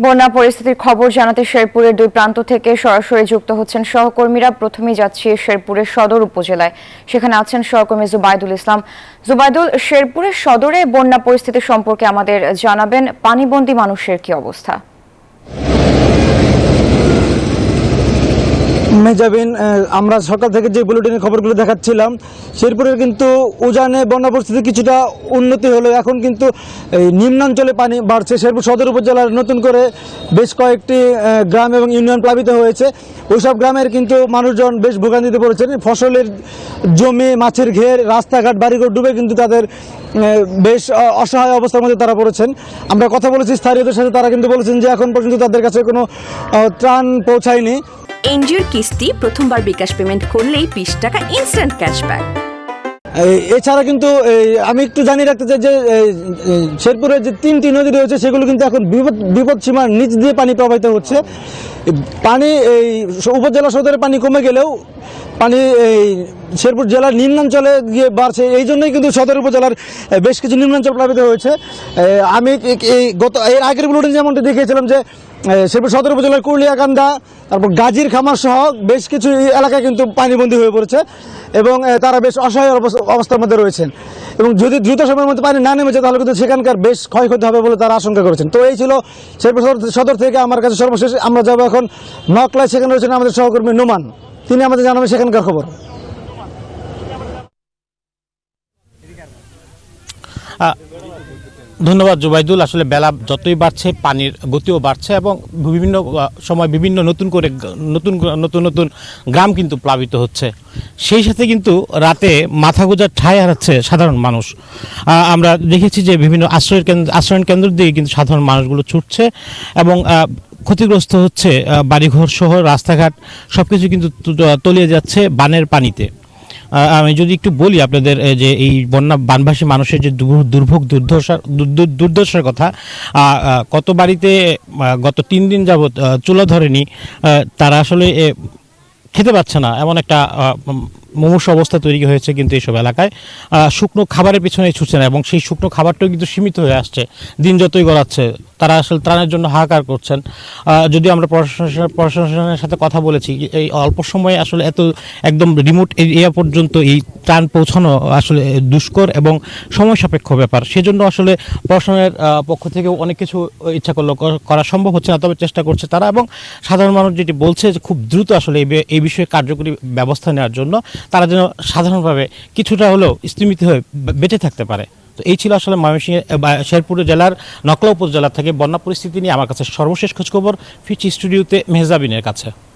বন্যা পরিস্থিতির খবর জানাতে শেরপুরের দুই প্রান্ত থেকে সরাসরি যুক্ত হচ্ছেন সহকর্মীরা। প্রথমেই যাচ্ছি শেরপুরের সদর উপজেলায়, সেখানে আছেন সহকর্মী জুবাইদুল ইসলাম। জুবাইদুল, শেরপুরের সদরে বন্যা পরিস্থিতি সম্পর্কে আমাদের জানাবেন। পানিবন্দী মানুষের কি অবস্থা? মেহজাবিন, আমরা সকাল থেকে যে বুলেটিনের খবরগুলো দেখাচ্ছিলাম, শেরপুরের কিন্তু উজানে বন্যা পরিস্থিতি কিছুটা উন্নতি হলো। এখন কিন্তু নিম্নাঞ্চলে পানি বাড়ছে। শেরপুর সদর উপজেলার নতুন করে বেশ কয়েকটি গ্রাম এবং ইউনিয়ন প্লাবিত হয়েছে। ওইসব গ্রামের কিন্তু মানুষজন বেশ ভোগান্তিতে পড়েছেন। ফসলের জমি, মাছের ঘের, রাস্তাঘাট, বাড়িঘর ডুবে কিন্তু তাদের বেশ অসহায় অবস্থার মধ্যে তারা পড়েছেন। আমরা কথা বলেছি স্থানীয়দের সাথে, তারা কিন্তু বলেছেন যে এখন পর্যন্ত তাদের কাছে কোনো ত্রাণ পৌঁছায়নি। এনজিওর কিস্তি প্রথমবার বিকাশ পেমেন্ট করলেই 20 টাকা ইনস্ট্যান্ট ক্যাশব্যাক। এছাড়া কিন্তু আমি একটু জানিয়ে রাখতে চাই যে শেরপুরের যে 3টি নদী রয়েছে সেগুলো কিন্তু এখন বিপদ সীমার নিচ দিয়ে পানি প্রবাহিত হচ্ছে। পানি এই উপজেলা সদরে পানি কমে গেলেও পানি এই শেরপুর জেলার নিম্নাঞ্চলে গিয়ে বাড়ছে। এই জন্যই কিন্তু সদর উপজেলার বেশ কিছু নিম্নাঞ্চল প্লাবিত হয়েছে। আমি এর আগের বুলেটিন যেমনটা দেখিয়েছিলাম যে শেরপুর সদর উপজেলার কুরলিয়াকান্দা, তারপর গাজীর খামার সহ বেশ কিছু এলাকায় কিন্তু পানিবন্দী হয়ে পড়েছে এবং তারা বেশ অসহায় অবস্থার মধ্যে রয়েছেন। এবং যদি দ্রুত সময়ের মধ্যে পানি না নেমেছে তাহলে কিন্তু সেখানকার বেশ ক্ষয়ক্ষতি হবে বলে তারা আশঙ্কা করেছেন। তো এই ছিল শেরপুর সদর থেকে আমার কাছে সর্বশেষ। আমরা যাবো এখন নকলায়, সেখানে রয়েছেন আমাদের সহকর্মী নোমান, তিনি আমাদের জানাবেন সেখানকার খবর। ধন্যবাদ জুবাইদুল। আসলে বেলা যতই বাড়ছে পানির গতিও বাড়ছে এবং বিভিন্ন সময় বিভিন্ন নতুন নতুন গ্রাম কিন্তু প্লাবিত হচ্ছে। সেই সাথে কিন্তু রাতে মাথা গোঁজার ঠাঁই হারাচ্ছে সাধারণ মানুষ। আমরা দেখেছি যে বিভিন্ন আশ্রয়ণ কেন্দ্র দিয়ে কিন্তু সাধারণ মানুষগুলো ছুটছে এবং ক্ষতিগ্রস্ত হচ্ছে বাড়িঘর সহ রাস্তাঘাট সবকিছু কিন্তু তলিয়ে যাচ্ছে বানের পানিতে। আমি যদি একটু বলি আপনাদের যে এই বানভাসী মানুষের যে দুর্ভোগ দুর্দশার কথা, কত বাড়িতে গত 3 দিন যাবৎ চুলা ধরেনি, তারা আসলে খেতে পাচ্ছে না, এমন একটা মুমূর্ষু অবস্থা তৈরি হয়েছে কিন্তু এইসব এলাকায়। শুকনো খাবারের পিছনে ছুটছে না এবং সেই শুকনো খাবারটাও কিন্তু সীমিত হয়ে আসছে দিন যতই গড়াচ্ছে। তারা আসলে ত্রাণের জন্য হাহাকার করছেন। যদি আমরা প্রশাসনের সাথে কথা বলেছি, এই অল্প সময়ে আসলে একদম রিমোট এরিয়া পর্যন্ত এই ত্রাণ পৌঁছানো আসলে দুষ্কর এবং সময় সাপেক্ষ ব্যাপার। সেজন্য আসলে প্রশাসনের পক্ষ থেকেও অনেক কিছু ইচ্ছা করলেও করা সম্ভব হচ্ছে না, তবে চেষ্টা করছে তারা। এবং সাধারণ মানুষ যেটি বলছে যে খুব দ্রুত আসলে এই বিষয়ে কার্যকরী ব্যবস্থা নেওয়ার জন্য তারা যেন সাধারণভাবে কিছুটা হলেও স্তিমিত হয়ে বেঁচে থাকতে পারে। তো এই ছিল আসলে শেরপুর জেলার নকলা উপজেলা থেকে বন্যা পরিস্থিতি নিয়ে আমার কাছে সর্বশেষ খোঁজখবর। ফিরছি স্টুডিওতে মেহজাবিনের কাছে।